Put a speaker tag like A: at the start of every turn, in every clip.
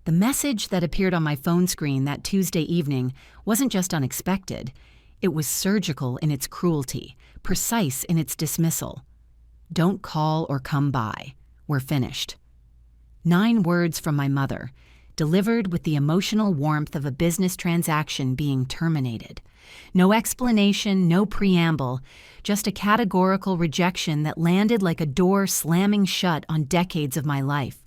A: The message that appeared on my phone screen that Tuesday evening wasn't just unexpected, it was surgical in its cruelty, precise in its dismissal. Don't call or come by. We're finished. 9 words from my mother, delivered with the emotional warmth of a business transaction being terminated. No explanation, no preamble, just a categorical rejection that landed like a door slamming shut on decades of my life.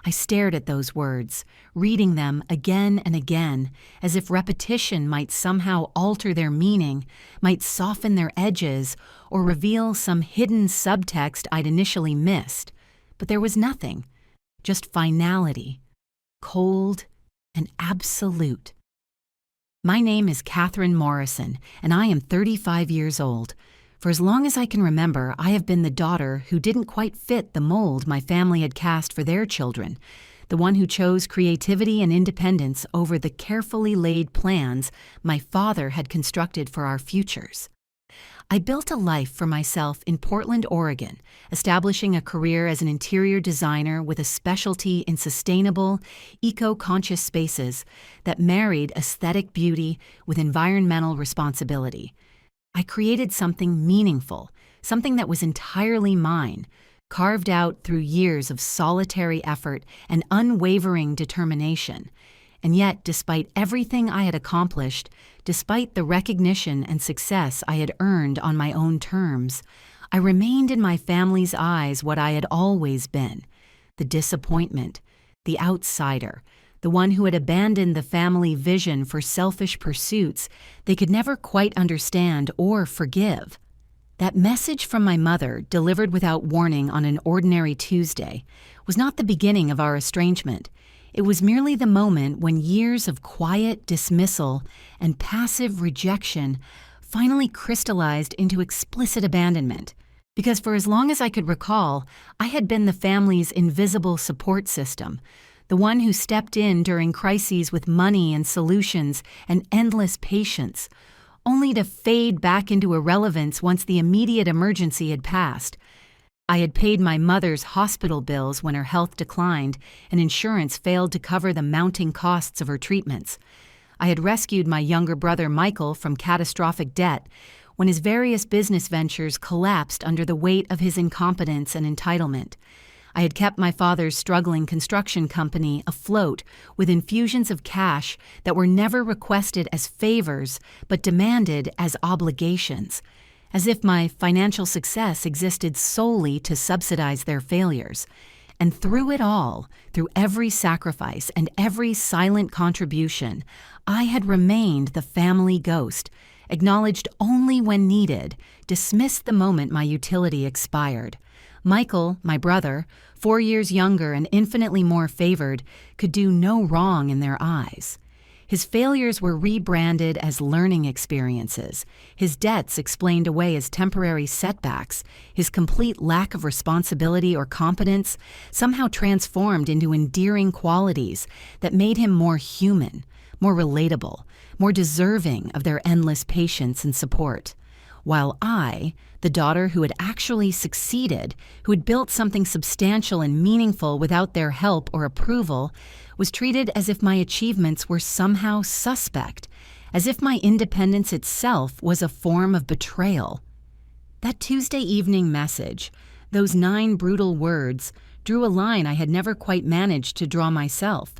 A: I stared at those words, reading them again and again, as if repetition might somehow alter their meaning, might soften their edges, or reveal some hidden subtext I'd initially missed. But there was nothing, just finality, cold and absolute. My name is Catherine Morrison, and I am 35 years old. For as long as I can remember, I have been the daughter who didn't quite fit the mold my family had cast for their children, the one who chose creativity and independence over the carefully laid plans my father had constructed for our futures. I built a life for myself in Portland, Oregon, establishing a career as an interior designer with a specialty in sustainable, eco-conscious spaces that married aesthetic beauty with environmental responsibility. I created something meaningful, something that was entirely mine, carved out through years of solitary effort and unwavering determination. And yet, despite everything I had accomplished, despite the recognition and success I had earned on my own terms, I remained in my family's eyes what I had always been: the disappointment, the outsider, the one who had abandoned the family vision for selfish pursuits they could never quite understand or forgive. That message from my mother, delivered without warning on an ordinary Tuesday, was not the beginning of our estrangement. It was merely the moment when years of quiet dismissal and passive rejection finally crystallized into explicit abandonment. Because for as long as I could recall, I had been the family's invisible support system, the one who stepped in during crises with money and solutions and endless patience, only to fade back into irrelevance once the immediate emergency had passed. I had paid my mother's hospital bills when her health declined and insurance failed to cover the mounting costs of her treatments. I had rescued my younger brother Michael from catastrophic debt when his various business ventures collapsed under the weight of his incompetence and entitlement. I had kept my father's struggling construction company afloat with infusions of cash that were never requested as favors but demanded as obligations, as if my financial success existed solely to subsidize their failures. And through it all, through every sacrifice and every silent contribution, I had remained the family ghost, acknowledged only when needed, dismissed the moment my utility expired. Michael, my brother, 4 years younger and infinitely more favored, could do no wrong in their eyes. His failures were rebranded as learning experiences, his debts explained away as temporary setbacks, his complete lack of responsibility or competence somehow transformed into endearing qualities that made him more human, more relatable, more deserving of their endless patience and support. While I, the daughter who had actually succeeded, who had built something substantial and meaningful without their help or approval, was treated as if my achievements were somehow suspect, as if my independence itself was a form of betrayal. That Tuesday evening message, those 9 brutal words, drew a line I had never quite managed to draw myself.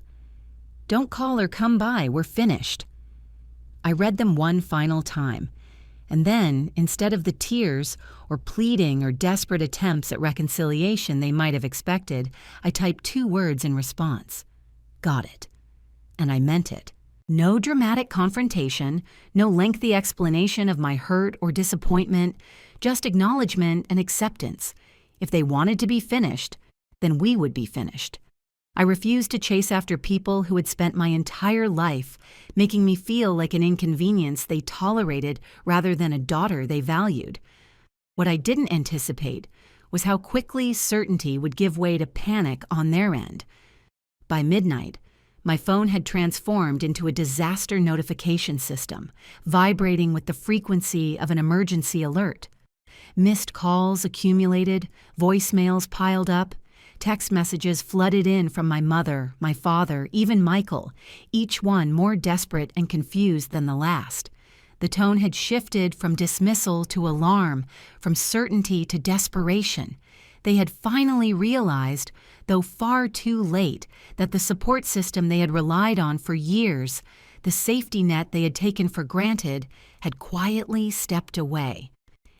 A: Don't call or come by, we're finished. I read them one final time. And then, instead of the tears or pleading or desperate attempts at reconciliation they might have expected, I typed 2 words in response. Got it. And I meant it. No dramatic confrontation, no lengthy explanation of my hurt or disappointment, just acknowledgement and acceptance. If they wanted to be finished, then we would be finished. I refused to chase after people who had spent my entire life making me feel like an inconvenience they tolerated rather than a daughter they valued. What I didn't anticipate was how quickly certainty would give way to panic on their end. By midnight, my phone had transformed into a disaster notification system, vibrating with the frequency of an emergency alert. Missed calls accumulated, voicemails piled up, Text messages flooded in from my mother, my father, even Michael, each one more desperate and confused than the last. The tone had shifted from dismissal to alarm, from certainty to desperation. They had finally realized, though far too late, that the support system they had relied on for years, the safety net they had taken for granted, had quietly stepped away.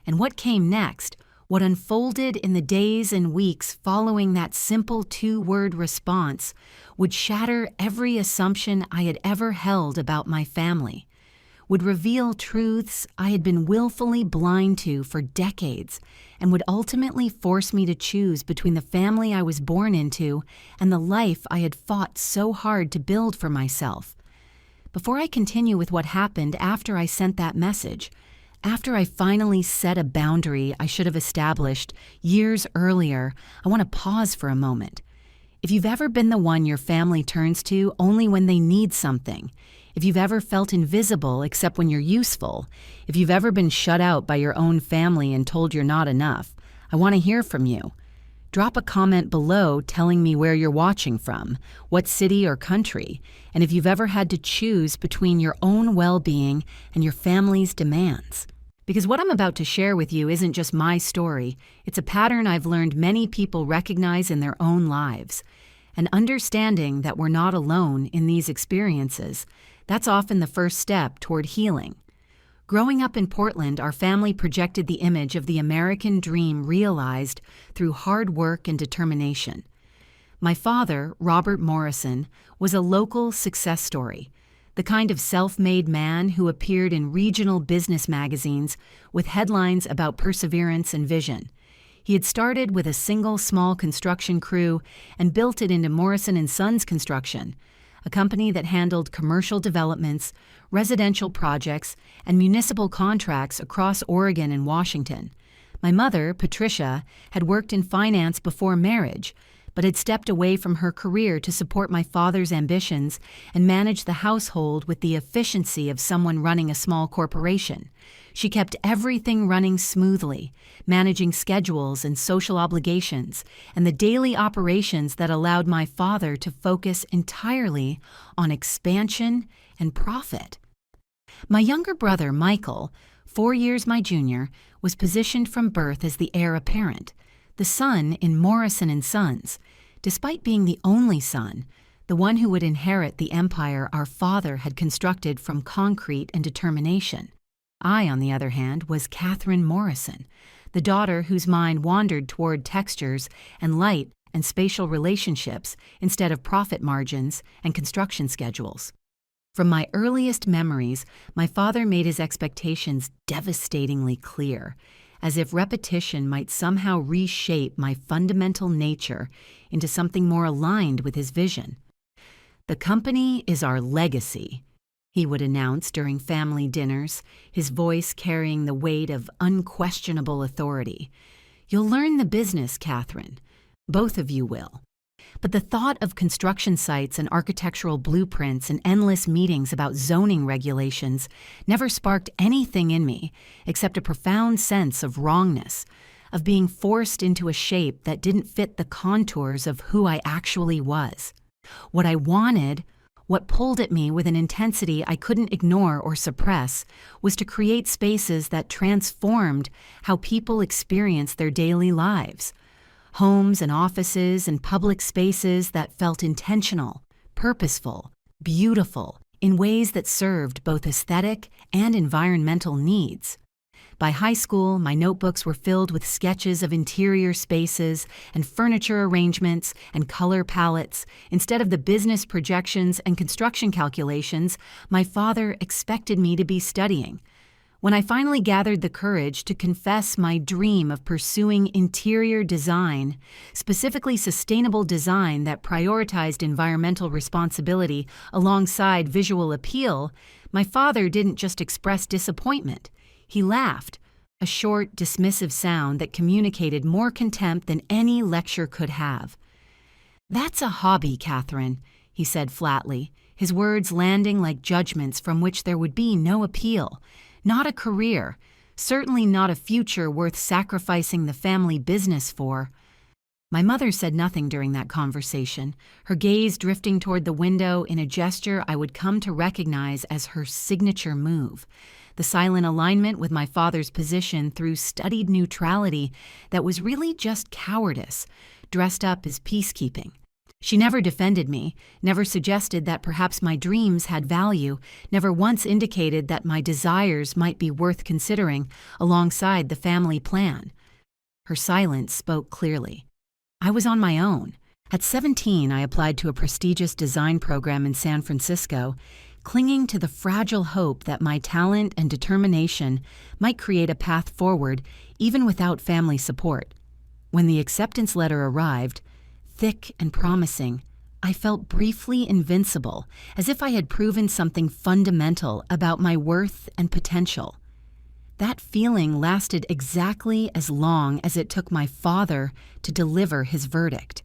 A: And what came next, what unfolded in the days and weeks following that simple two-word response, would shatter every assumption I had ever held about my family, would reveal truths I had been willfully blind to for decades, and would ultimately force me to choose between the family I was born into and the life I had fought so hard to build for myself. Before I continue with what happened after I sent that message, after I finally set a boundary I should have established years earlier, I want to pause for a moment. If you've ever been the one your family turns to only when they need something, if you've ever felt invisible except when you're useful, if you've ever been shut out by your own family and told you're not enough, I want to hear from you. Drop a comment below telling me where you're watching from, what city or country, and if you've ever had to choose between your own well-being and your family's demands. Because what I'm about to share with you isn't just my story, it's a pattern I've learned many people recognize in their own lives. And understanding that we're not alone in these experiences, that's often the first step toward healing. Growing up in Portland, our family projected the image of the American dream realized through hard work and determination. My father, Robert Morrison, was a local success story, the kind of self-made man who appeared in regional business magazines with headlines about perseverance and vision. He had started with a single small construction crew and built it into Morrison & Sons Construction, a company that handled commercial developments, residential projects, and municipal contracts across Oregon and Washington. My mother, Patricia, had worked in finance before marriage, but had stepped away from her career to support my father's ambitions and manage the household with the efficiency of someone running a small corporation. She kept everything running smoothly, managing schedules and social obligations, and the daily operations that allowed my father to focus entirely on expansion and profit. My younger brother, Michael, 4 years my junior, was positioned from birth as the heir apparent, the son in Morrison & Sons. Despite being the only son, the one who would inherit the empire our father had constructed from concrete and determination. I, on the other hand, was Catherine Morrison, the daughter whose mind wandered toward textures and light and spatial relationships instead of profit margins and construction schedules. From my earliest memories, my father made his expectations devastatingly clear, as if repetition might somehow reshape my fundamental nature into something more aligned with his vision. "The company is our legacy," he would announce during family dinners, his voice carrying the weight of unquestionable authority. "You'll learn the business, Catherine. Both of you will." But the thought of construction sites and architectural blueprints and endless meetings about zoning regulations never sparked anything in me except a profound sense of wrongness, of being forced into a shape that didn't fit the contours of who I actually was. What I wanted, what pulled at me with an intensity I couldn't ignore or suppress, was to create spaces that transformed how people experience their daily lives. Homes and offices and public spaces that felt intentional, purposeful, beautiful, in ways that served both aesthetic and environmental needs. By high school, my notebooks were filled with sketches of interior spaces and furniture arrangements and color palettes. Instead of the business projections and construction calculations my father expected me to be studying. When I finally gathered the courage to confess my dream of pursuing interior design, specifically sustainable design that prioritized environmental responsibility alongside visual appeal, my father didn't just express disappointment. He laughed, a short, dismissive sound that communicated more contempt than any lecture could have. "That's a hobby, Catherine," he said flatly, his words landing like judgments from which there would be no appeal. Not a career, certainly not a future worth sacrificing the family business for. My mother said nothing during that conversation, her gaze drifting toward the window in a gesture I would come to recognize as her signature move, the silent alignment with my father's position through studied neutrality that was really just cowardice, dressed up as peacekeeping. She never defended me, never suggested that perhaps my dreams had value, never once indicated that my desires might be worth considering alongside the family plan. Her silence spoke clearly. I was on my own. At 17, I applied to a prestigious design program in San Francisco, clinging to the fragile hope that my talent and determination might create a path forward even without family support. When the acceptance letter arrived, thick and promising, I felt briefly invincible, as if I had proven something fundamental about my worth and potential. That feeling lasted exactly as long as it took my father to deliver his verdict.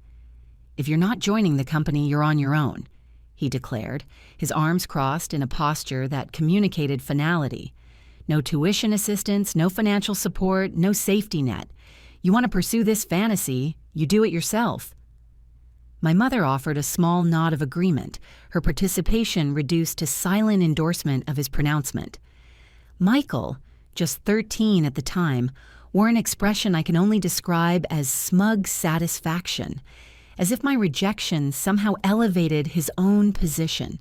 A: "If you're not joining the company, you're on your own," he declared, his arms crossed in a posture that communicated finality. "No tuition assistance, no financial support, no safety net. You want to pursue this fantasy, you do it yourself." My mother offered a small nod of agreement, her participation reduced to silent endorsement of his pronouncement. Michael, just 13 at the time, wore an expression I can only describe as smug satisfaction, as if my rejection somehow elevated his own position,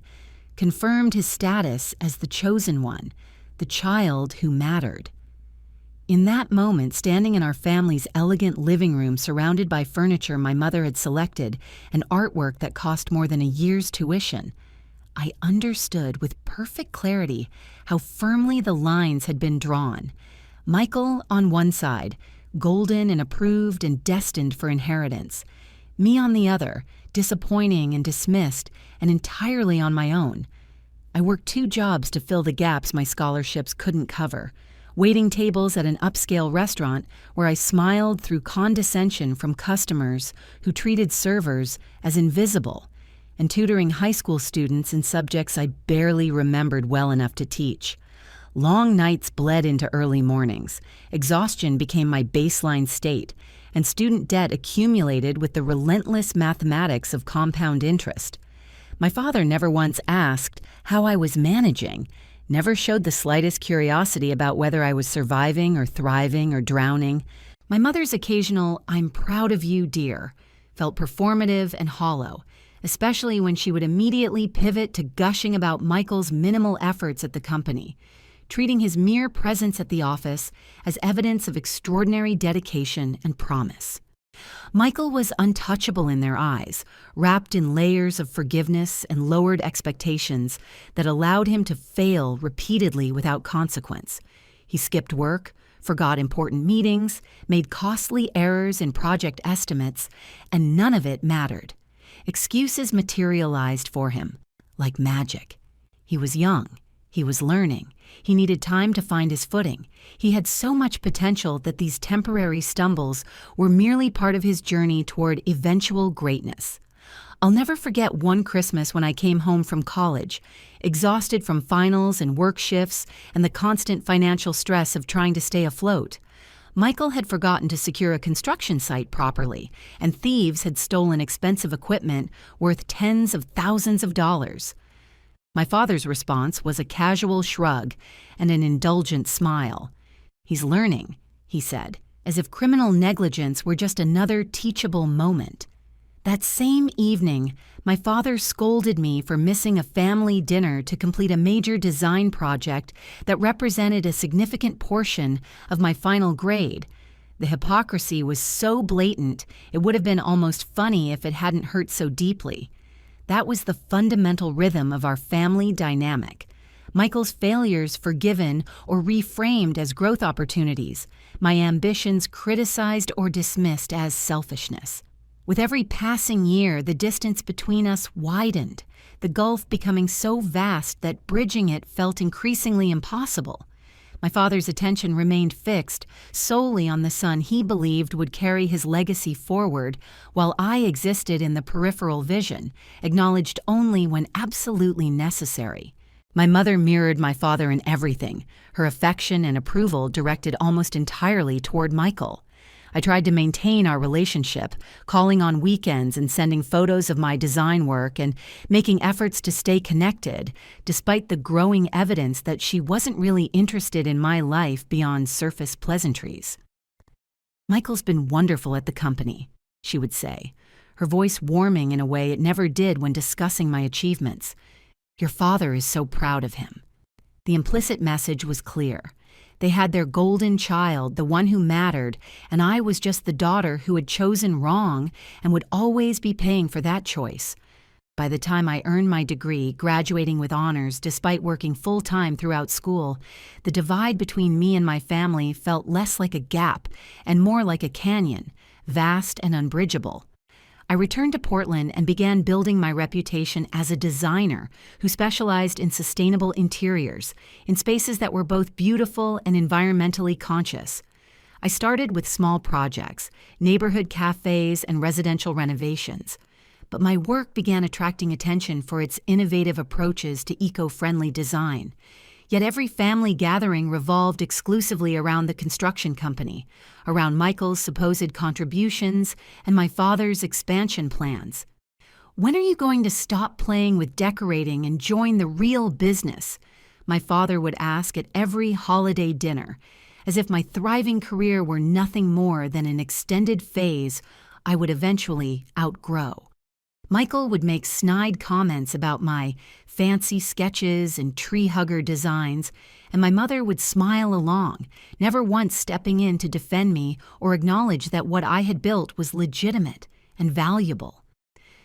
A: confirmed his status as the chosen one, the child who mattered. In that moment, standing in our family's elegant living room surrounded by furniture my mother had selected and artwork that cost more than a year's tuition, I understood with perfect clarity how firmly the lines had been drawn. Michael on one side, golden and approved and destined for inheritance. Me on the other, disappointing and dismissed and entirely on my own. I worked 2 jobs to fill the gaps my scholarships couldn't cover. Waiting tables at an upscale restaurant where I smiled through condescension from customers who treated servers as invisible, and tutoring high school students in subjects I barely remembered well enough to teach. Long nights bled into early mornings. Exhaustion became my baseline state, and student debt accumulated with the relentless mathematics of compound interest. My father never once asked how I was managing, never showed the slightest curiosity about whether I was surviving or thriving or drowning. My mother's occasional "I'm proud of you, dear," felt performative and hollow, especially when she would immediately pivot to gushing about Michael's minimal efforts at the company, treating his mere presence at the office as evidence of extraordinary dedication and promise. Michael was untouchable in their eyes, wrapped in layers of forgiveness and lowered expectations that allowed him to fail repeatedly without consequence. He skipped work, forgot important meetings, made costly errors in project estimates, and none of it mattered. Excuses materialized for him, like magic. He was young. He was learning. He needed time to find his footing. He had so much potential that these temporary stumbles were merely part of his journey toward eventual greatness. I'll never forget one Christmas when I came home from college, exhausted from finals and work shifts and the constant financial stress of trying to stay afloat. Michael had forgotten to secure a construction site properly, and thieves had stolen expensive equipment worth tens of thousands of dollars. My father's response was a casual shrug and an indulgent smile. "He's learning," he said, as if criminal negligence were just another teachable moment. That same evening, my father scolded me for missing a family dinner to complete a major design project that represented a significant portion of my final grade. The hypocrisy was so blatant, it would have been almost funny if it hadn't hurt so deeply. That was the fundamental rhythm of our family dynamic. Michael's failures forgiven or reframed as growth opportunities, my ambitions criticized or dismissed as selfishness. With every passing year, the distance between us widened, the gulf becoming so vast that bridging it felt increasingly impossible. My father's attention remained fixed solely on the son he believed would carry his legacy forward, while I existed in the peripheral vision, acknowledged only when absolutely necessary. My mother mirrored my father in everything, her affection and approval directed almost entirely toward Michael. I tried to maintain our relationship, calling on weekends and sending photos of my design work and making efforts to stay connected, despite the growing evidence that she wasn't really interested in my life beyond surface pleasantries. "Michael's been wonderful at the company," she would say, her voice warming in a way it never did when discussing my achievements. "Your father is so proud of him." The implicit message was clear. They had their golden child, the one who mattered, and I was just the daughter who had chosen wrong and would always be paying for that choice. By the time I earned my degree, graduating with honors despite working full-time throughout school, the divide between me and my family felt less like a gap and more like a canyon, vast and unbridgeable. I returned to Portland and began building my reputation as a designer who specialized in sustainable interiors, in spaces that were both beautiful and environmentally conscious. I started with small projects, neighborhood cafes and residential renovations. But my work began attracting attention for its innovative approaches to eco-friendly design. Yet every family gathering revolved exclusively around the construction company, around Michael's supposed contributions and my father's expansion plans. "When are you going to stop playing with decorating and join the real business?" my father would ask at every holiday dinner, as if my thriving career were nothing more than an extended phase I would eventually outgrow. Michael would make snide comments about my fancy sketches and tree-hugger designs, and my mother would smile along, never once stepping in to defend me or acknowledge that what I had built was legitimate and valuable.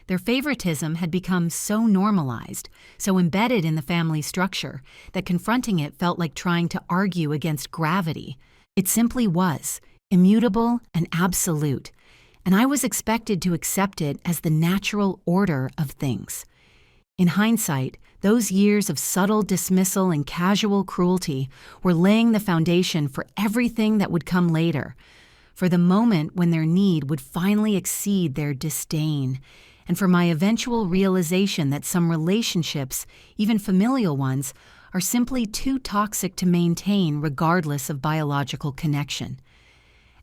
A: Their favoritism had become so normalized, so embedded in the family structure, that confronting it felt like trying to argue against gravity. It simply was, immutable and absolute, and I was expected to accept it as the natural order of things. In hindsight, those years of subtle dismissal and casual cruelty were laying the foundation for everything that would come later, for the moment when their need would finally exceed their disdain, and for my eventual realization that some relationships, even familial ones, are simply too toxic to maintain regardless of biological connection.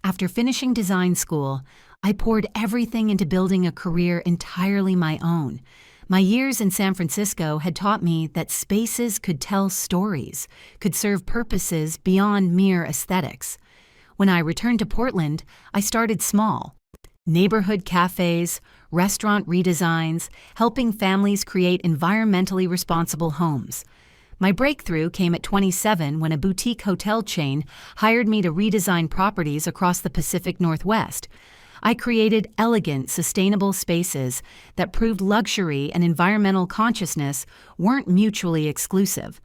A: After finishing design school, I poured everything into building a career entirely my own. My years in San Francisco had taught me that spaces could tell stories, could serve purposes beyond mere aesthetics. When I returned to Portland, I started small. Neighborhood cafes, restaurant redesigns, helping families create environmentally responsible homes. My breakthrough came at 27 when a boutique hotel chain hired me to redesign properties across the Pacific Northwest. I created elegant, sustainable spaces that proved luxury and environmental consciousness weren't mutually exclusive.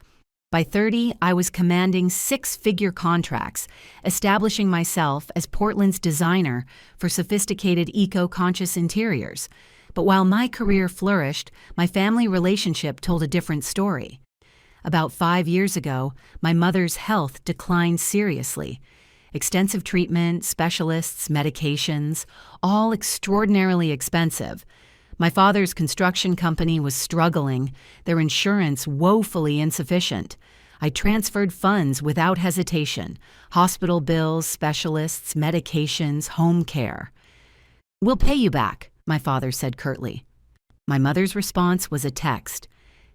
A: By 30, I was commanding six-figure contracts, establishing myself as Portland's designer for sophisticated eco-conscious interiors. But while my career flourished, my family relationship told a different story. About 5 years ago, my mother's health declined seriously. Extensive treatment, specialists, medications, all extraordinarily expensive. My father's construction company was struggling, their insurance woefully insufficient. I transferred funds without hesitation: hospital bills, specialists, medications, home care. "We'll pay you back," my father said curtly. My mother's response was a text: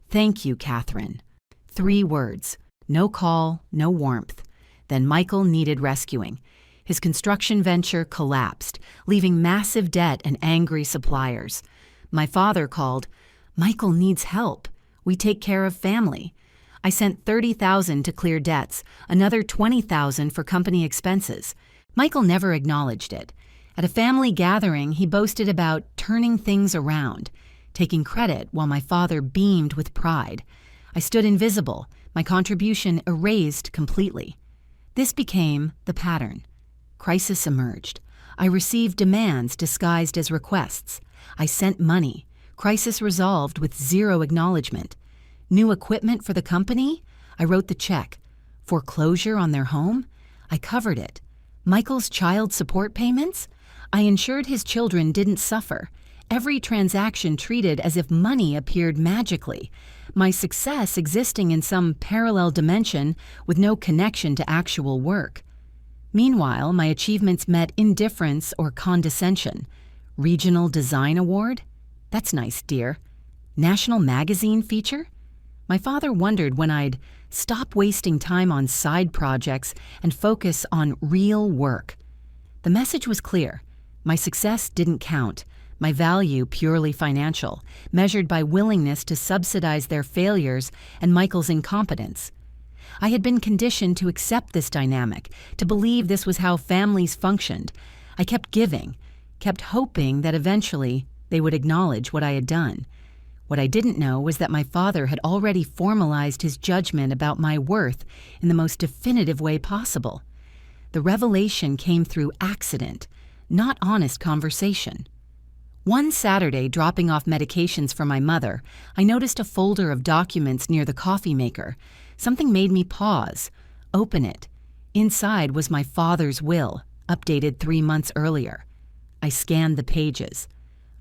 A: "Thank you, Catherine." 3 words, no call, no warmth. Then Michael needed rescuing. His construction venture collapsed, leaving massive debt and angry suppliers. My father called, "Michael needs help. We take care of family." I sent $30,000 to clear debts, another $20,000 for company expenses. Michael never acknowledged it. At a family gathering, he boasted about turning things around, taking credit while my father beamed with pride. I stood invisible, my contribution erased completely. This became the pattern. Crisis emerged. I received demands disguised as requests. I sent money. Crisis resolved with zero acknowledgement. New equipment for the company? I wrote the check. Foreclosure on their home? I covered it. Michael's child support payments? I ensured his children didn't suffer. Every transaction treated as if money appeared magically, my success existing in some parallel dimension with no connection to actual work. Meanwhile, my achievements met indifference or condescension. Regional Design Award? That's nice, dear. National Magazine feature? My father wondered when I'd stop wasting time on side projects and focus on real work. The message was clear. My success didn't count. My value purely financial, measured by willingness to subsidize their failures and Michael's incompetence. I had been conditioned to accept this dynamic, to believe this was how families functioned. I kept giving, kept hoping that eventually they would acknowledge what I had done. What I didn't know was that my father had already formalized his judgment about my worth in the most definitive way possible. The revelation came through accident, not honest conversation. One Saturday, dropping off medications for my mother, I noticed a folder of documents near the coffee maker. Something made me pause, open it. Inside was my father's will, updated 3 months earlier. I scanned the pages.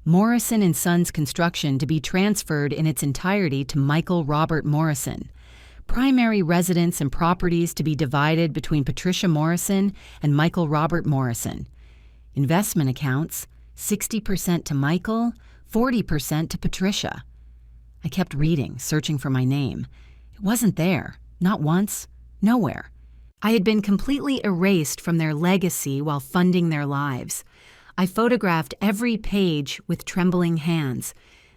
A: Morrison & Sons Construction to be transferred in its entirety to Michael Robert Morrison. Primary residence and properties to be divided between Patricia Morrison and Michael Robert Morrison. Investment accounts, 60% to Michael, 40% to Patricia. I kept reading, searching for my name. It wasn't there, not once, nowhere. I had been completely erased from their legacy while funding their lives. I photographed every page with trembling hands.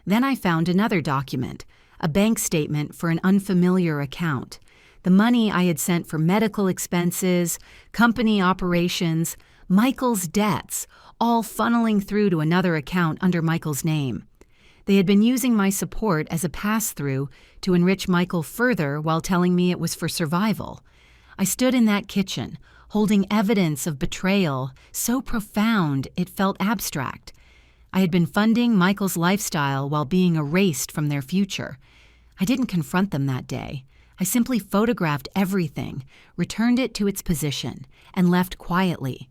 A: Then I found another document, a bank statement for an unfamiliar account. The money I had sent for medical expenses, company operations, Michael's debts, all funneling through to another account under Michael's name. They had been using my support as a pass-through to enrich Michael further while telling me it was for survival. I stood in that kitchen, holding evidence of betrayal so profound it felt abstract. I had been funding Michael's lifestyle while being erased from their future. I didn't confront them that day. I simply photographed everything, returned it to its position, and left quietly.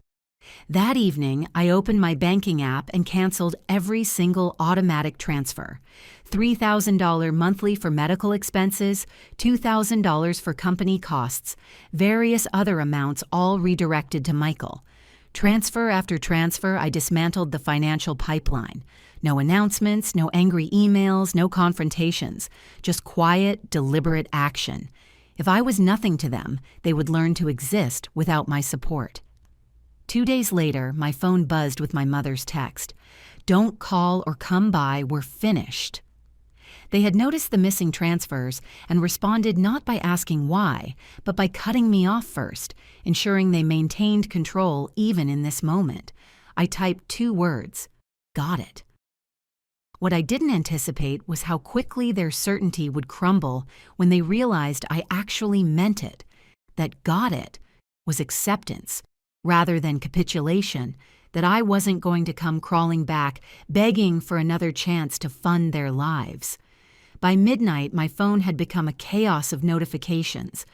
A: That evening, I opened my banking app and canceled every single automatic transfer. $3,000 monthly for medical expenses, $2,000 for company costs, various other amounts all redirected to Michael. Transfer after transfer, I dismantled the financial pipeline. No announcements, no angry emails, no confrontations, just quiet, deliberate action. If I was nothing to them, they would learn to exist without my support. 2 days later, my phone buzzed with my mother's text. "Don't call or come by, we're finished." They had noticed the missing transfers and responded not by asking why, but by cutting me off first, ensuring they maintained control even in this moment. I typed 2 words, "Got it." What I didn't anticipate was how quickly their certainty would crumble when they realized I actually meant it, that "got it" was acceptance rather than capitulation, that I wasn't going to come crawling back, begging for another chance to fund their lives. By midnight, my phone had become a chaos of notifications.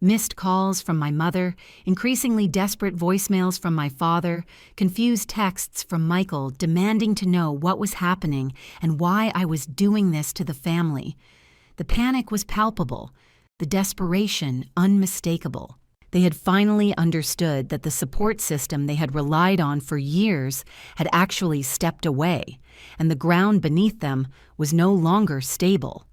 A: Missed calls from my mother, increasingly desperate voicemails from my father, confused texts from Michael demanding to know what was happening and why I was doing this to the family. The panic was palpable, the desperation unmistakable. They had finally understood that the support system they had relied on for years had actually stepped away, and the ground beneath them was no longer stable.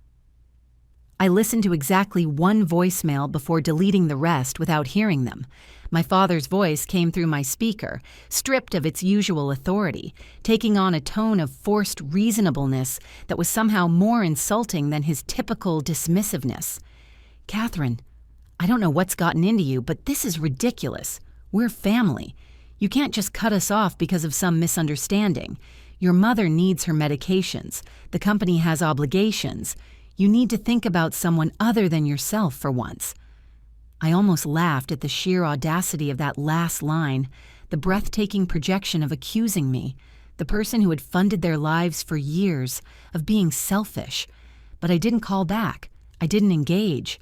A: I listened to exactly 1 voicemail before deleting the rest without hearing them. My father's voice came through my speaker, stripped of its usual authority, taking on a tone of forced reasonableness that was somehow more insulting than his typical dismissiveness. "Catherine, I don't know what's gotten into you, but this is ridiculous. We're family. You can't just cut us off because of some misunderstanding. Your mother needs her medications. The company has obligations. You need to think about someone other than yourself for once." I almost laughed at the sheer audacity of that last line, the breathtaking projection of accusing me, the person who had funded their lives for years, of being selfish. But I didn't call back. I didn't engage.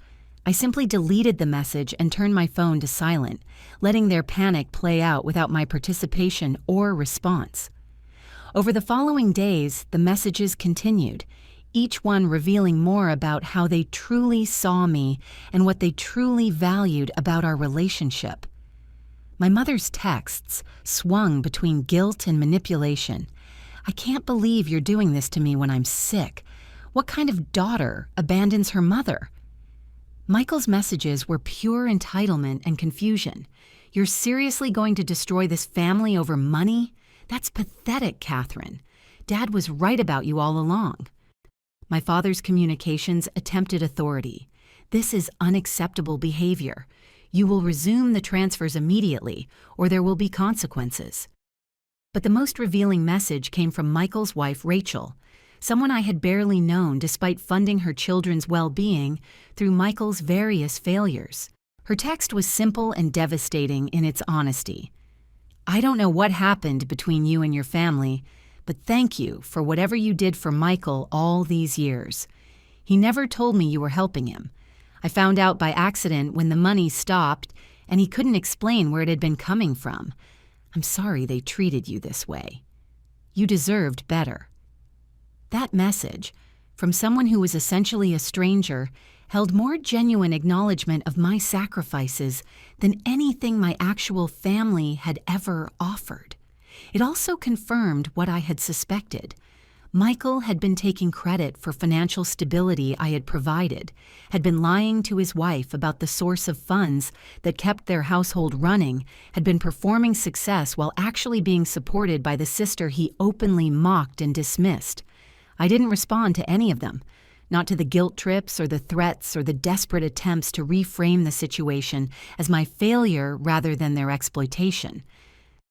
A: I simply deleted the message and turned my phone to silent, letting their panic play out without my participation or response. Over the following days, the messages continued, each one revealing more about how they truly saw me and what they truly valued about our relationship. My mother's texts swung between guilt and manipulation. I can't believe you're doing this to me when I'm sick. What kind of daughter abandons her mother? Michael's messages were pure entitlement and confusion. You're seriously going to destroy this family over money? That's pathetic, Catherine. Dad was right about you all along. My father's communications attempted authority. This is unacceptable behavior. You will resume the transfers immediately, or there will be consequences. But the most revealing message came from Michael's wife, Rachel, someone I had barely known despite funding her children's well-being through Michael's various failures. Her text was simple and devastating in its honesty. I don't know what happened between you and your family, but thank you for whatever you did for Michael all these years. He never told me you were helping him. I found out by accident when the money stopped, and he couldn't explain where it had been coming from. I'm sorry they treated you this way. You deserved better. That message, from someone who was essentially a stranger, held more genuine acknowledgement of my sacrifices than anything my actual family had ever offered. It also confirmed what I had suspected. Michael had been taking credit for financial stability I had provided, had been lying to his wife about the source of funds that kept their household running, had been performing success while actually being supported by the sister he openly mocked and dismissed. I didn't respond to any of them, not to the guilt trips or the threats or the desperate attempts to reframe the situation as my failure rather than their exploitation.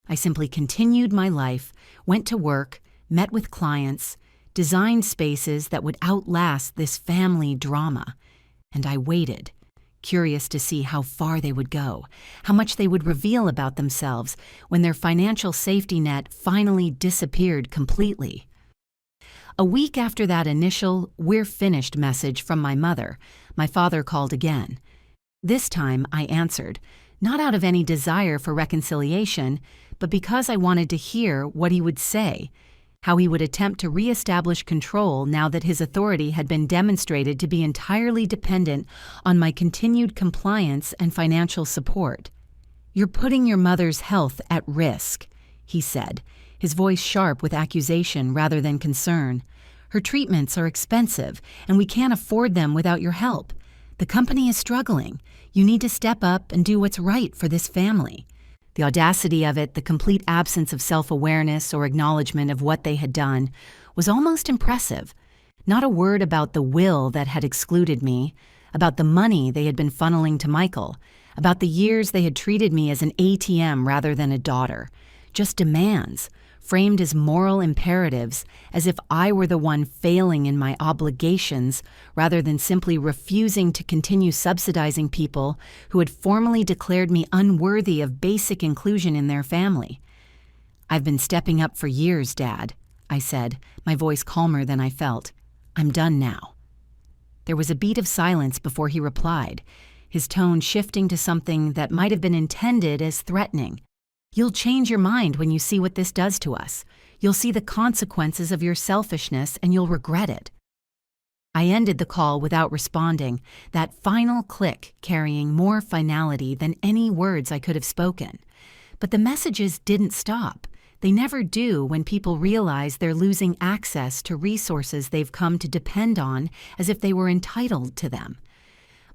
A: I simply continued my life, went to work, met with clients, designed spaces that would outlast this family drama. And I waited, curious to see how far they would go, how much they would reveal about themselves when their financial safety net finally disappeared completely. A week after that initial "we're finished" message from my mother, my father called again. This time I answered, not out of any desire for reconciliation, but because I wanted to hear what he would say, how he would attempt to reestablish control now that his authority had been demonstrated to be entirely dependent on my continued compliance and financial support. "You're putting your mother's health at risk," he said, his voice sharp with accusation rather than concern. "Her treatments are expensive, and we can't afford them without your help. The company is struggling. You need to step up and do what's right for this family." The audacity of it, the complete absence of self-awareness or acknowledgement of what they had done, was almost impressive. Not a word about the will that had excluded me, about the money they had been funneling to Michael, about the years they had treated me as an ATM rather than a daughter. Just demands, framed as moral imperatives, as if I were the one failing in my obligations rather than simply refusing to continue subsidizing people who had formally declared me unworthy of basic inclusion in their family. "I've been stepping up for years, Dad," I said, my voice calmer than I felt. "I'm done now." There was a beat of silence before he replied, his tone shifting to something that might have been intended as threatening. "You'll change your mind when you see what this does to us. You'll see the consequences of your selfishness and you'll regret it." I ended the call without responding, that final click carrying more finality than any words I could have spoken. But the messages didn't stop. They never do when people realize they're losing access to resources they've come to depend on as if they were entitled to them.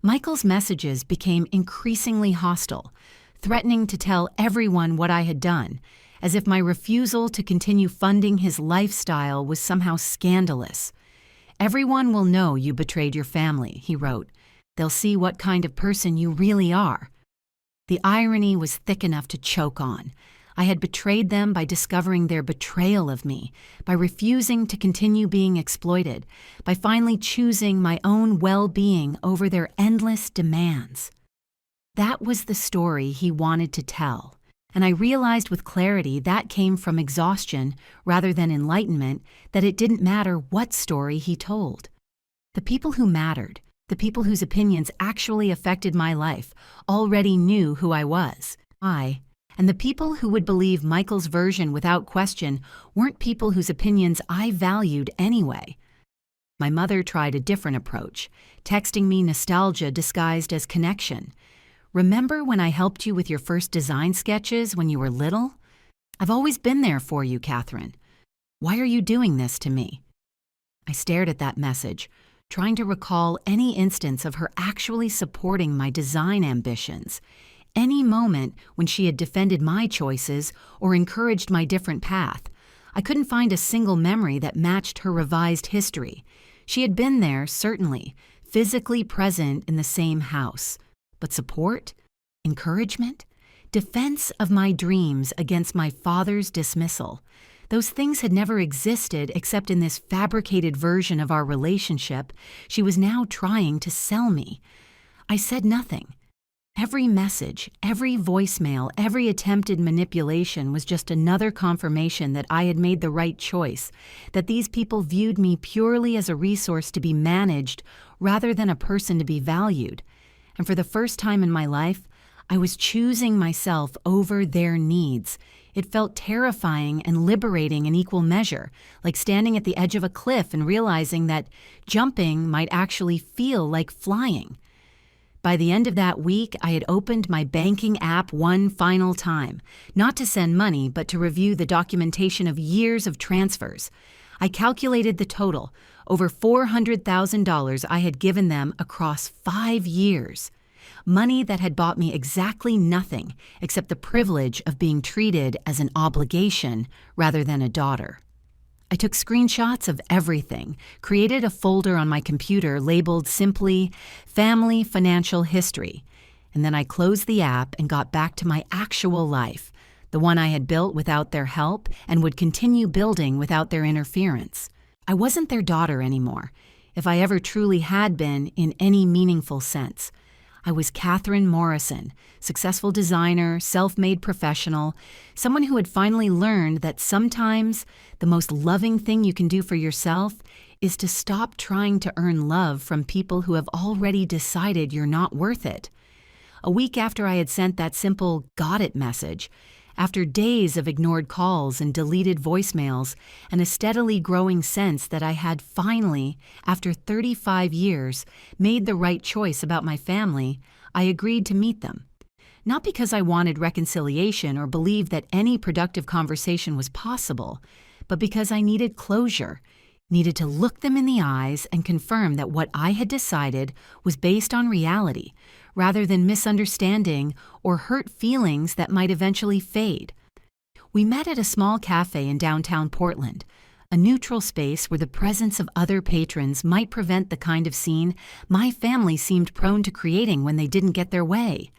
A: Michael's messages became increasingly hostile, threatening to tell everyone what I had done, as if my refusal to continue funding his lifestyle was somehow scandalous. "Everyone will know you betrayed your family," he wrote. "They'll see what kind of person you really are." The irony was thick enough to choke on. I had betrayed them by discovering their betrayal of me, by refusing to continue being exploited, by finally choosing my own well-being over their endless demands. That was the story he wanted to tell, and I realized with clarity that came from exhaustion rather than enlightenment, that it didn't matter what story he told. The people who mattered, the people whose opinions actually affected my life, already knew who I was. And the people who would believe Michael's version without question weren't people whose opinions I valued anyway. My mother tried a different approach, texting me nostalgia disguised as connection. Remember when I helped you with your first design sketches when you were little? I've always been there for you, Catherine. Why are you doing this to me?" I stared at that message, trying to recall any instance of her actually supporting my design ambitions, any moment when she had defended my choices or encouraged my different path. I couldn't find a single memory that matched her revised history. She had been there, certainly, physically present in the same house. But support? Encouragement? Defense of my dreams against my father's dismissal. Those things had never existed except in this fabricated version of our relationship she was now trying to sell me. I said nothing. Every message, every voicemail, every attempted manipulation was just another confirmation that I had made the right choice, that these people viewed me purely as a resource to be managed rather than a person to be valued. And for the first time in my life, I was choosing myself over their needs. It felt terrifying and liberating in equal measure, like standing at the edge of a cliff and realizing that jumping might actually feel like flying. By the end of that week, I had opened my banking app one final time, not to send money, but to review the documentation of years of transfers. I calculated the total, over $400,000 I had given them across 5 years. Money that had bought me exactly nothing except the privilege of being treated as an obligation rather than a daughter. I took screenshots of everything, created a folder on my computer labeled simply Family Financial History, and then I closed the app and got back to my actual life, the one I had built without their help and would continue building without their interference. I wasn't their daughter anymore, if I ever truly had been in any meaningful sense. I was Catherine Morrison, successful designer, self-made professional, someone who had finally learned that sometimes the most loving thing you can do for yourself is to stop trying to earn love from people who have already decided you're not worth it. A week after I had sent that simple "got it" message, after days of ignored calls and deleted voicemails, and a steadily growing sense that I had finally, after 35 years, made the right choice about my family, I agreed to meet them. Not because I wanted reconciliation or believed that any productive conversation was possible, but because I needed closure, needed to look them in the eyes and confirm that what I had decided was based on reality, rather than misunderstanding or hurt feelings that might eventually fade. We met at a small cafe in downtown Portland, a neutral space where the presence of other patrons might prevent the kind of scene my family seemed prone to creating when they didn't get their way.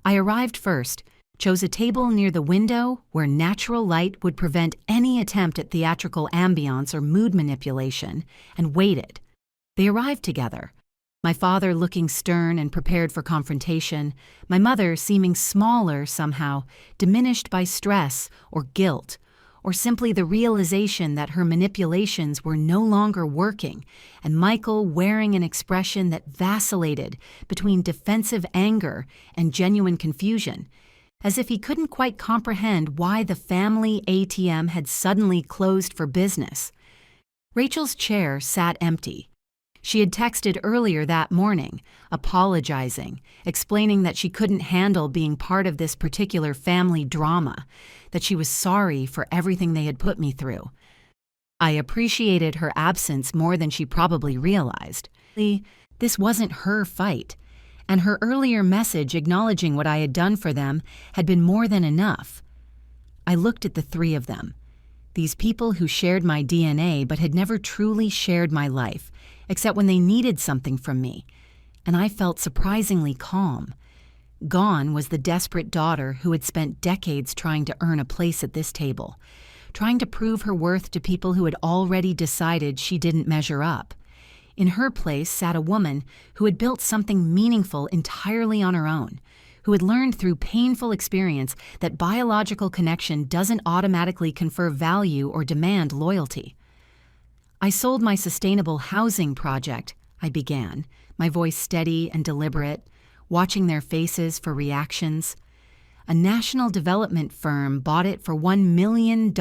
A: I arrived first, chose a table near the window where natural light would prevent any attempt at theatrical ambiance or mood manipulation, and waited. They arrived together. My father looking stern and prepared for confrontation, my mother seeming smaller somehow, diminished by stress or guilt, or simply the realization that her manipulations were no longer working, and Michael wearing an expression that vacillated between defensive anger and genuine confusion, as if he couldn't quite comprehend why the family ATM had suddenly closed for business. Rachel's chair sat empty. She had texted earlier that morning, apologizing, explaining that she couldn't handle being part of this particular family drama, that she was sorry for everything they had put me through. I appreciated her absence more than she probably realized. This wasn't her fight, and her earlier message acknowledging what I had done for them had been more than enough. I looked at the three of them, these people who shared my DNA but had never truly shared my life, except when they needed something from me, and I felt surprisingly calm. Gone was the desperate daughter who had spent decades trying to earn a place at this table, trying to prove her worth to people who had already decided she didn't measure up. In her place sat a woman who had built something meaningful entirely on her own, who had learned through painful experience that biological connection doesn't automatically confer value or demand loyalty. I sold my sustainable housing project, I began, my voice steady and deliberate, watching their faces for reactions. A national development firm bought it for $1 million.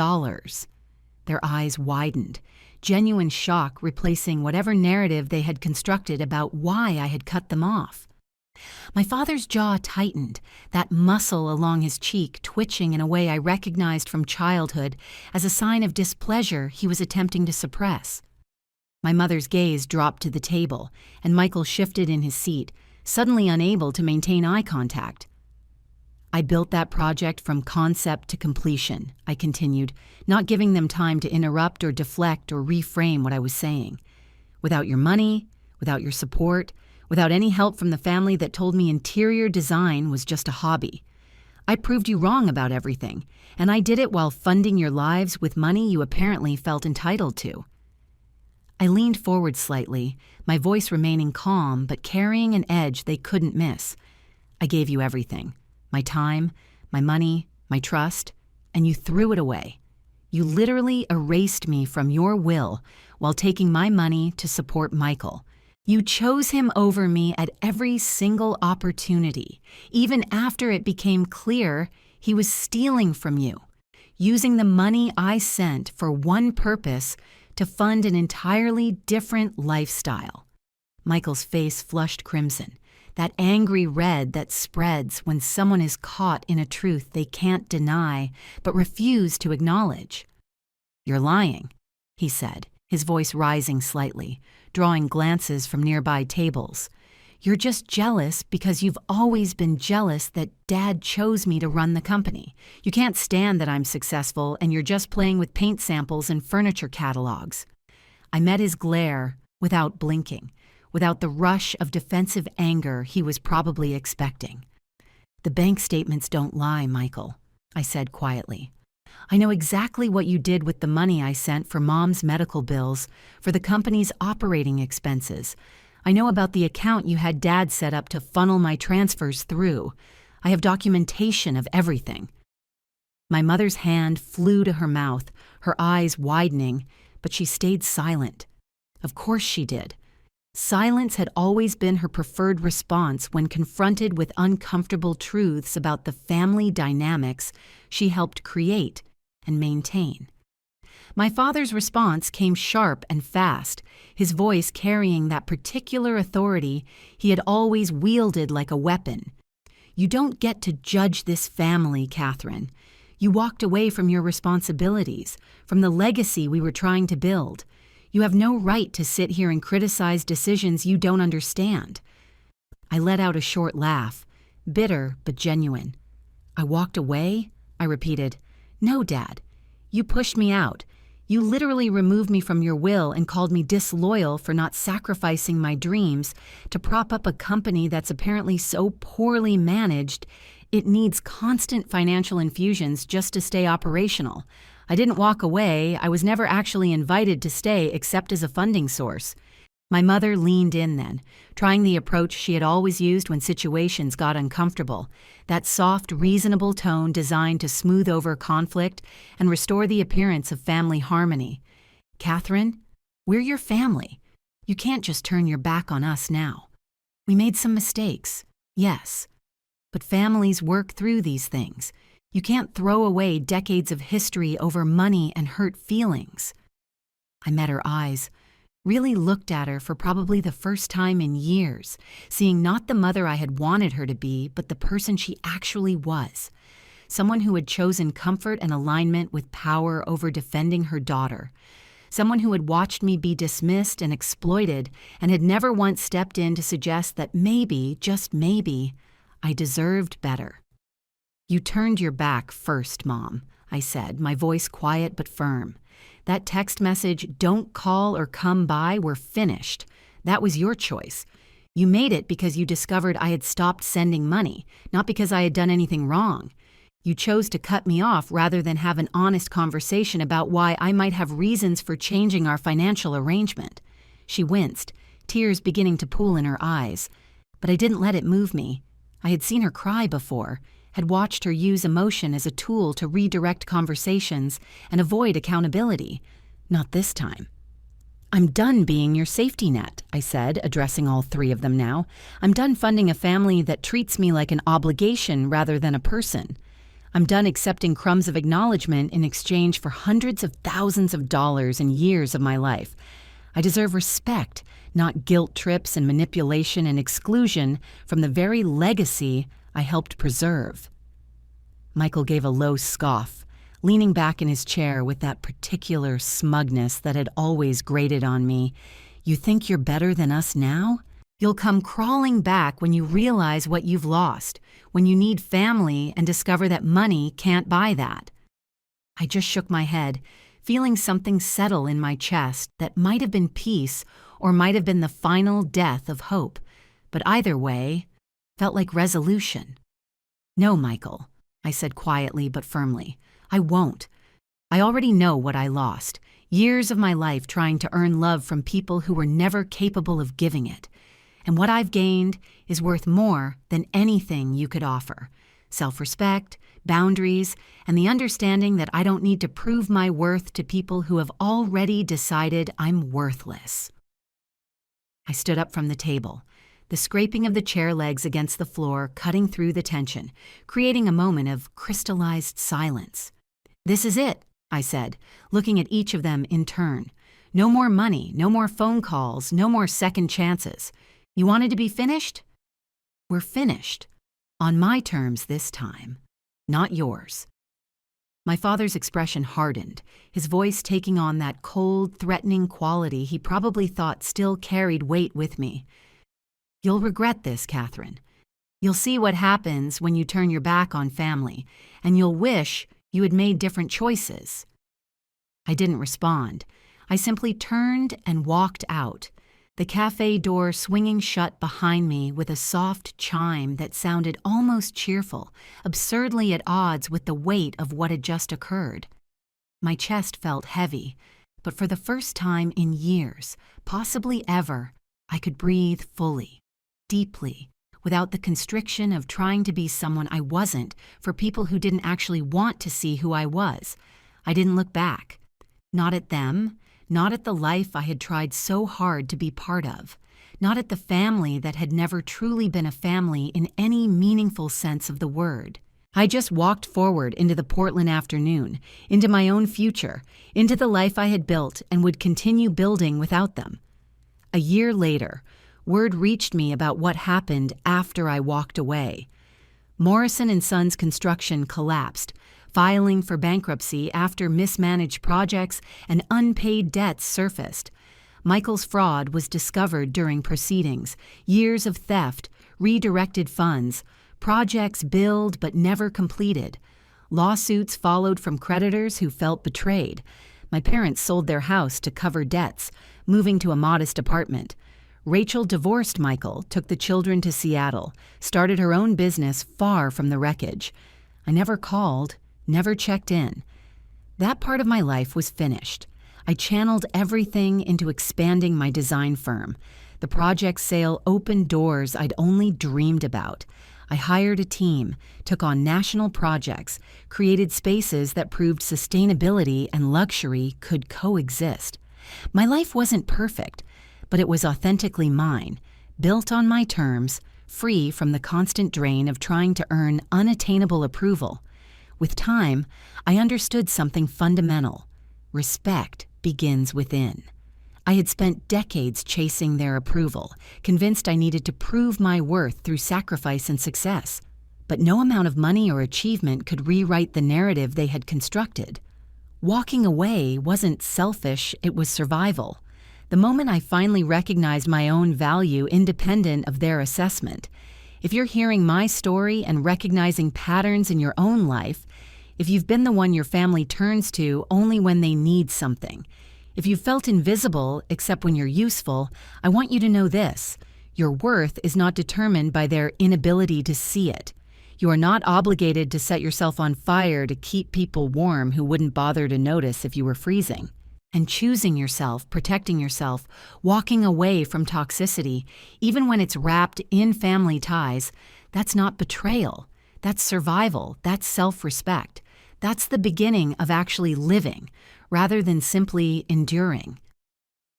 A: Their eyes widened, genuine shock replacing whatever narrative they had constructed about why I had cut them off. My father's jaw tightened, that muscle along his cheek twitching in a way I recognized from childhood as a sign of displeasure he was attempting to suppress. My mother's gaze dropped to the table, and Michael shifted in his seat, suddenly unable to maintain eye contact. I built that project from concept to completion, I continued, not giving them time to interrupt or deflect or reframe what I was saying. Without your money, without your support, without any help from the family that told me interior design was just a hobby. I proved you wrong about everything, and I did it while funding your lives with money you apparently felt entitled to. I leaned forward slightly, my voice remaining calm but carrying an edge they couldn't miss. I gave you everything. My time, my money, my trust, and you threw it away. You literally erased me from your will while taking my money to support Michael. You chose him over me at every single opportunity, even after it became clear he was stealing from you, using the money I sent for one purpose to fund an entirely different lifestyle. Michael's face flushed crimson, that angry red that spreads when someone is caught in a truth they can't deny but refuse to acknowledge. You're lying, he said, his voice rising slightly, drawing glances from nearby tables. You're just jealous because you've always been jealous that Dad chose me to run the company. You can't stand that I'm successful and you're just playing with paint samples and furniture catalogs. I met his glare without blinking, without the rush of defensive anger he was probably expecting. The bank statements don't lie, Michael, I said quietly. I know exactly what you did with the money I sent for Mom's medical bills, for the company's operating expenses. I know about the account you had Dad set up to funnel my transfers through. I have documentation of everything. My mother's hand flew to her mouth, her eyes widening, but she stayed silent. Of course she did. Silence had always been her preferred response when confronted with uncomfortable truths about the family dynamics she helped create and maintain. My father's response came sharp and fast, his voice carrying that particular authority he had always wielded like a weapon. You don't get to judge this family, Catherine. You walked away from your responsibilities, from the legacy we were trying to build. You have no right to sit here and criticize decisions you don't understand. I let out a short laugh, bitter but genuine. I walked away? I repeated. No, Dad. You pushed me out. You literally removed me from your will and called me disloyal for not sacrificing my dreams to prop up a company that's apparently so poorly managed it needs constant financial infusions just to stay operational. I didn't walk away. I was never actually invited to stay except as a funding source. My mother leaned in then, trying the approach she had always used when situations got uncomfortable, that soft, reasonable tone designed to smooth over conflict and restore the appearance of family harmony. Catherine, we're your family. You can't just turn your back on us now. We made some mistakes, yes, but families work through these things. You can't throw away decades of history over money and hurt feelings. I met her eyes, really looked at her for probably the first time in years, seeing not the mother I had wanted her to be, but the person she actually was. Someone who had chosen comfort and alignment with power over defending her daughter. Someone who had watched me be dismissed and exploited and had never once stepped in to suggest that maybe, just maybe, I deserved better. You turned your back first, Mom, I said, my voice quiet but firm. That text message, "Don't call or come by," were finished. That was your choice. You made it because you discovered I had stopped sending money, not because I had done anything wrong. You chose to cut me off rather than have an honest conversation about why I might have reasons for changing our financial arrangement. She winced, tears beginning to pool in her eyes. But I didn't let it move me. I had seen her cry before, had watched her use emotion as a tool to redirect conversations and avoid accountability. Not this time. I'm done being your safety net, I said, addressing all three of them now. I'm done funding a family that treats me like an obligation rather than a person. I'm done accepting crumbs of acknowledgement in exchange for hundreds of thousands of dollars and years of my life. I deserve respect, not guilt trips and manipulation and exclusion from the very legacy I helped preserve." Michael gave a low scoff, leaning back in his chair with that particular smugness that had always grated on me. "You think you're better than us now? You'll come crawling back when you realize what you've lost, when you need family and discover that money can't buy that." I just shook my head, feeling something settle in my chest that might have been peace or might have been the final death of hope, but either way, felt like resolution. "No, Michael," I said quietly but firmly. "I won't. I already know what I lost. Years of my life trying to earn love from people who were never capable of giving it. And what I've gained is worth more than anything you could offer. Self-respect, boundaries, and the understanding that I don't need to prove my worth to people who have already decided I'm worthless." I stood up from the table, the scraping of the chair legs against the floor cutting through the tension, creating a moment of crystallized silence. "This is it," I said, looking at each of them in turn. "No more money, no more phone calls, no more second chances. You wanted to be finished? We're finished. On my terms this time, not yours." My father's expression hardened, his voice taking on that cold, threatening quality he probably thought still carried weight with me. "You'll regret this, Catherine. You'll see what happens when you turn your back on family, and you'll wish you had made different choices." I didn't respond. I simply turned and walked out, the cafe door swinging shut behind me with a soft chime that sounded almost cheerful, absurdly at odds with the weight of what had just occurred. My chest felt heavy, but for the first time in years, possibly ever, I could breathe fully, deeply, without the constriction of trying to be someone I wasn't for people who didn't actually want to see who I was. I didn't look back. Not at them, not at the life I had tried so hard to be part of, not at the family that had never truly been a family in any meaningful sense of the word. I just walked forward into the Portland afternoon, into my own future, into the life I had built and would continue building without them. A year later, word reached me about what happened after I walked away. Morrison & Sons Construction collapsed, filing for bankruptcy after mismanaged projects and unpaid debts surfaced. Michael's fraud was discovered during proceedings, years of theft, redirected funds, projects billed but never completed. Lawsuits followed from creditors who felt betrayed. My parents sold their house to cover debts, moving to a modest apartment. Rachel divorced Michael, took the children to Seattle, started her own business far from the wreckage. I never called, never checked in. That part of my life was finished. I channeled everything into expanding my design firm. The project sale opened doors I'd only dreamed about. I hired a team, took on national projects, created spaces that proved sustainability and luxury could coexist. My life wasn't perfect, but it was authentically mine, built on my terms, free from the constant drain of trying to earn unattainable approval. With time, I understood something fundamental. Respect begins within. I had spent decades chasing their approval, convinced I needed to prove my worth through sacrifice and success. But no amount of money or achievement could rewrite the narrative they had constructed. Walking away wasn't selfish, it was survival. The moment I finally recognized my own value independent of their assessment. If you're hearing my story and recognizing patterns in your own life, if you've been the one your family turns to only when they need something, if you've felt invisible except when you're useful, I want you to know this. Your worth is not determined by their inability to see it. You are not obligated to set yourself on fire to keep people warm who wouldn't bother to notice if you were freezing. And choosing yourself, protecting yourself, walking away from toxicity, even when it's wrapped in family ties, that's not betrayal. That's survival. That's self-respect. That's the beginning of actually living, rather than simply enduring.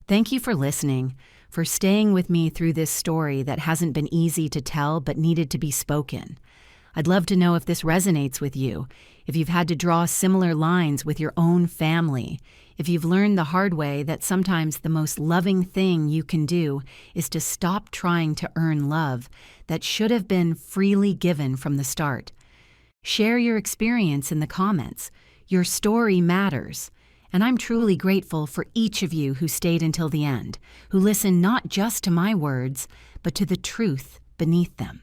A: Thank you for listening, for staying with me through this story that hasn't been easy to tell but needed to be spoken. I'd love to know if this resonates with you, if you've had to draw similar lines with your own family, If you've learned the hard way that sometimes the most loving thing you can do is to stop trying to earn love that should have been freely given from the start, share your experience in the comments. Your story matters, and I'm truly grateful for each of you who stayed until the end, who listened not just to my words, but to the truth beneath them.